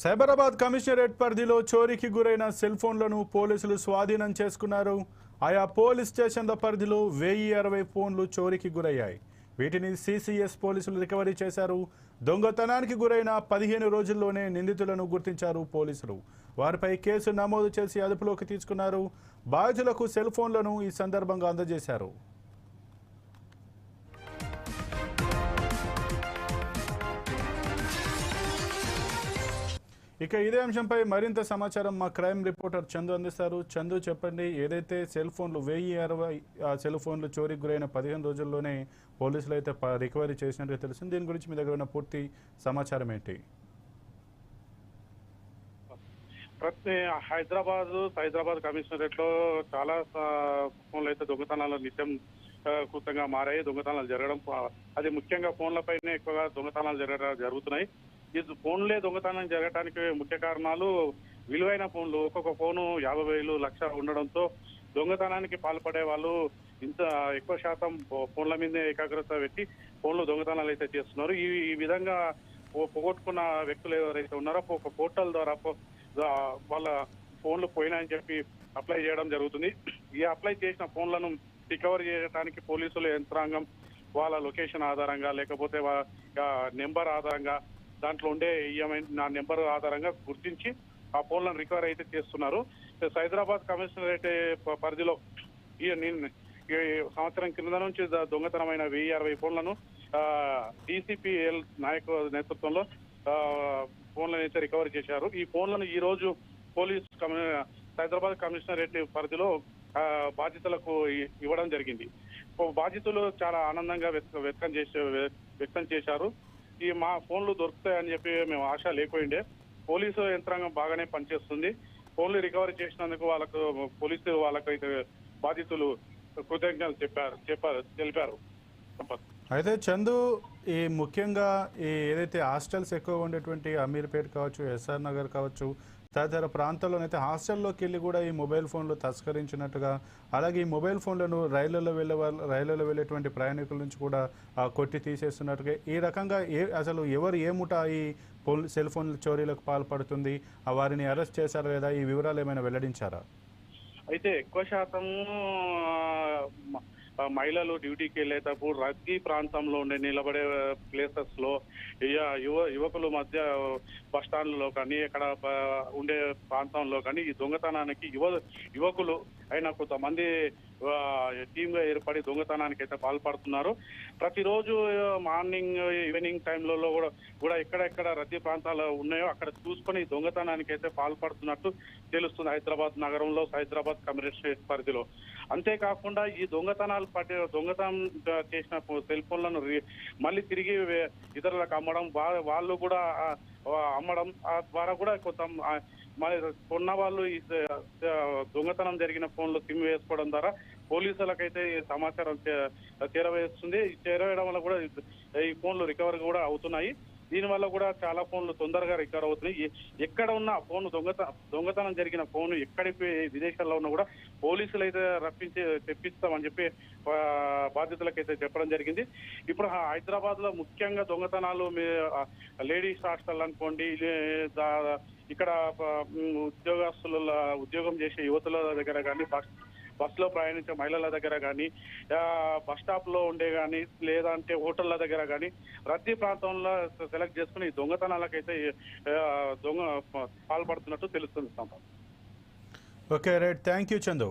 Cyberabad commissionerate పరిధిలో చోరీకి గురైన సెల్ ఫోన్లను పోలీసులు స్వాధీనం చేసుకున్నారు. ఆయా పోలీస్ స్టేషన్ల పరిధిలో 1060 ఫోన్లు చోరీకి గురయ్యాయి. వీటిని సిసిఎస్ పోలీసులు రికవరీ చేశారు. దొంగతనానికి గురైన 15 రోజుల్లోనే నిందితులను గుర్తించారు పోలీసులు. వారిపై కేసు నమోదు చేసి అదుపులోకి తీసుకున్నారు. బాధితులకు సెల్ ఫోన్లను ఈ సందర్భంగా అందజేశారు. ఇక ఇదే అంశంపై మరింత సమాచారం మా క్రైమ్ రిపోర్టర్ చందు అందిస్తారు. చందు, చెప్పండి, ఏదైతే సెల్ ఫోన్లు 1060 సెల్ ఫోన్లు చోరీకి గురైన 15 రోజుల్లోనే పోలీసులు అయితే రికవరీ చేసినట్టు తెలిసింది. దీని గురించి మీ దగ్గర ఉన్న పూర్తి సమాచారం ఏంటి? హైదరాబాద్ కమిషనరేట్ లో చాలా ఫోన్లు అయితే దొంగతనాలు నిత్యం కృతంగా మారాయి. దొంగతనాలు జరగడం, అది ముఖ్యంగా ఫోన్లపైనే ఎక్కువగా దొంగతనాలు జరుగుతున్నాయి. ఈ ఫోన్లే దొంగతనం జరగడానికి ముఖ్య కారణాలు విలువైన ఫోన్లు. ఒక్కొక్క ఫోను 50,000 లక్ష ఉండడంతో దొంగతనానికి పాల్పడే వాళ్ళు ఇంత ఎక్కువ శాతం ఫోన్ల మీదే ఏకాగ్రత పెట్టి ఫోన్లు దొంగతనాలు అయితే చేస్తున్నారు. ఈ విధంగా పోగొట్టుకున్న వ్యక్తులు ఎవరైతే ఉన్నారో ఒక పోర్టల్ ద్వారా వాళ్ళ ఫోన్లు పోయినాయని చెప్పి అప్లై చేయడం జరుగుతుంది. ఈ అప్లై చేసిన ఫోన్లను రికవరీ చేయడానికి పోలీసుల యంత్రాంగం వాళ్ళ లొకేషన్ ఆధారంగా లేకపోతే నెంబర్ ఆధారంగా దాంట్లో ఉండే నా నెంబర్ ఆధారంగా గుర్తించి ఆ ఫోన్లను రికవర్ అయితే చేస్తున్నారు. సైబరాబాద్ కమిషనరేట్ పరిధిలో ఈ సంవత్సరం కింద నుంచి దొంగతనమైన 1060 ఫోన్లను డిసిపిఎల్ నాయక్ నేతృత్వంలో ఫోన్లను అయితే రికవరీ చేశారు. ఈ ఫోన్లను ఈ రోజు సైబరాబాద్ కమిషనరేట్ పరిధిలో బాధితులకు ఇవ్వడం జరిగింది. బాధితులు చాలా ఆనందంగా వ్యక్తం చేశారు. మా ఫోన్లు దొరుకుతాయని చెప్పి మేము ఆశ లేకపోయిండే. పోలీసు యంత్రాంగం బాగానే పనిచేస్తుంది. ఫోన్లు రికవరీ చేసినందుకు వాళ్ళకైతే బాధితులు కృతజ్ఞతలు తెలిపారు. అయితే చందు, ఈ ముఖ్యంగా ఏదైతే హాస్టల్స్ ఎక్కువగా ఉండేటువంటి అమీర్పేట్ కావచ్చు, ఎస్ఆర్ నగర్ కావచ్చు, తదితర ప్రాంతాల్లోనైతే హాస్టల్లోకి వెళ్ళి కూడా ఈ మొబైల్ ఫోన్లు తస్కరించినట్టుగా, అలాగే ఈ మొబైల్ ఫోన్లను రైళ్లలో వెళ్ళేటువంటి ప్రయాణికుల నుంచి కూడా కొట్టి తీసేస్తున్నట్టుగా, ఈ రకంగా అసలు ఎవరు ఏ ముఠా ఈ సెల్ ఫోన్ చోరీలకు పాల్పడుతుంది, వారిని అరెస్ట్ చేశారా లేదా, ఈ వివరాలు ఏమైనా వెల్లడించారా? అయితే ఎక్కువ శాతం మహిళలు డ్యూటీకి వెళ్ళేటప్పుడు రద్దీ ప్రాంతంలో ఉండే నిలబడే ప్లేసెస్ లో యువకుల మధ్య బస్ స్టాండ్లో కానీ ఇక్కడ ఉండే ప్రాంతంలో కానీ ఈ దొంగతనానికి యువకులు అయినా కొంతమంది టీమ్ గా ఏర్పడి దొంగతనానికి అయితే పాల్పడుతున్నారు. ప్రతిరోజు మార్నింగ్ ఈవినింగ్ టైంలలో కూడా ఎక్కడెక్కడ రద్దీ ప్రాంతాలు ఉన్నాయో అక్కడ చూసుకొని దొంగతనానికి అయితే పాల్పడుతున్నట్టు తెలుస్తుంది హైదరాబాద్ నగరంలో, హైదరాబాద్ కమిషనరేట్ పరిధిలో. అంతేకాకుండా ఈ దొంగతనం చేసిన సెల్ ఫోన్లను మళ్ళీ తిరిగి ఇతరులకు అమ్మడం, వాళ్ళు కూడా అమ్మడం ద్వారా కూడా కొంత కొన్న వాళ్ళు ఈ దొంగతనం జరిగిన ఫోన్లు సిమ్ వేసుకోవడం ద్వారా పోలీసులకైతే సమాచారం చేరవేయడం వల్ల కూడా ఈ ఫోన్లు రికవర్ కూడా అవుతున్నాయి. దీనివల్ల కూడా చాలా ఫోన్లు తొందరగా రికవర్ అవుతున్నాయి. ఎక్కడ ఉన్న ఫోన్ దొంగతనం జరిగిన ఫోన్ ఎక్కడికి విదేశాల్లో ఉన్నా కూడా పోలీసులు అయితే తెప్పిస్తామని చెప్పి బాధితులకైతే చెప్పడం జరిగింది. ఇప్పుడు హైదరాబాద్ లో ముఖ్యంగా దొంగతనాలు లేడీస్ హాస్టల్ అనుకోండి, ఇక్కడ ఉద్యోగం చేసే యువతుల దగ్గర కానీ, బస్సులో ప్రయాణించే మహిళల దగ్గర కానీ, బస్ స్టాప్ లో ఉండే కానీ, లేదంటే హోటళ్ల దగ్గర కానీ రద్దీ ప్రాంతంలో సెలెక్ట్ చేసుకుని దొంగతనాలకైతే పాల్పడుతున్నట్టు తెలుస్తుంది. Okay, right, thank you Chandu.